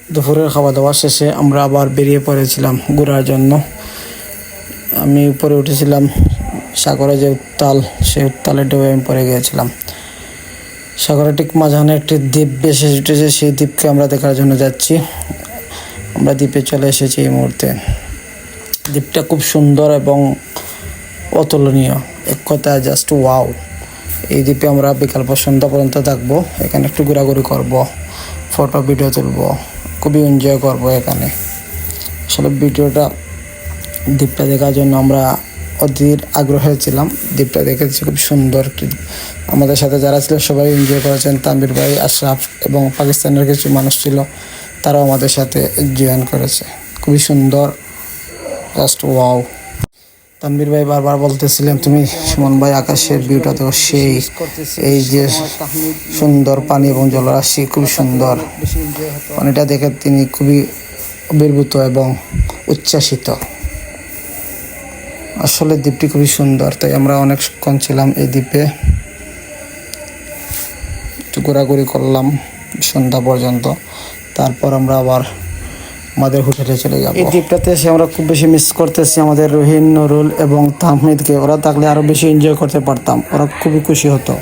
দুপুরের খাওয়া দাওয়া শেষে আমরা আবার বেরিয়ে পড়েছিলাম ঘোরার জন্য। আমি উপরে উঠেছিলাম, সাগরে যে উত্তাল, সেই উত্তালের ঢেউয়ে আমি পড়ে গিয়েছিলাম। সাগরের ঠিক মাঝখানে একটি দ্বীপ ভেসে উঠেছে, সেই দ্বীপকে আমরা দেখার জন্য যাচ্ছি। আমরা দ্বীপে চলে এসেছি এই মুহূর্তে। দ্বীপটা খুব সুন্দর এবং অতুলনীয়, এক কথায় জাস্ট ওয়াও। এই দ্বীপে আমরা বিকাল সন্ধ্যা পর্যন্ত থাকবো, এখানে একটু ঘোরাঘুরি করব, ফটো ভিডিও তুলবো, খুবই এনজয় করব এখানে। আসলে দ্বীপটা দেখার জন্য আমরা অধীর আগ্রহে ছিলাম। দ্বীপটা দেখেছি, খুব সুন্দর। আমাদের সাথে যারা ছিল সবাই এনজয় করেছেন। তানভীর ভাই, আশরাফ এবং পাকিস্তানের কিছু মানুষ ছিল, তারাও আমাদের সাথে জয়েন করেছে। খুবই সুন্দর, জাস্ট ওয়াও। তানভীর ভাই বারবার বলতেছিলেন, তুমি সুমন ভাই আকাশের ভিউটা দেখো, সেই এই যে সুন্দর পানি এবং জলরাশি, খুব সুন্দর। পানিটা দেখে তিনি খুবই আবির্ভূত এবং উচ্ছ্বাসিত। আসলে দ্বীপটি খুবই সুন্দর, তাই আমরা অনেকক্ষণ ছিলাম এই দ্বীপে, একটু ঘোরাঘুরি করলাম সন্ধ্যা পর্যন্ত। তারপর আমরা আবার আমাদের হোটেলে চলে যাব। এই দ্বীপটাতে এসে আমরা খুব বেশি মিস করতেছি আমাদের রহিন, নুরুল এবং তাহমিদকে। ওরা থাকলে আরও বেশি এনজয় করতে পারতাম, ওরা খুবই খুশি হতো।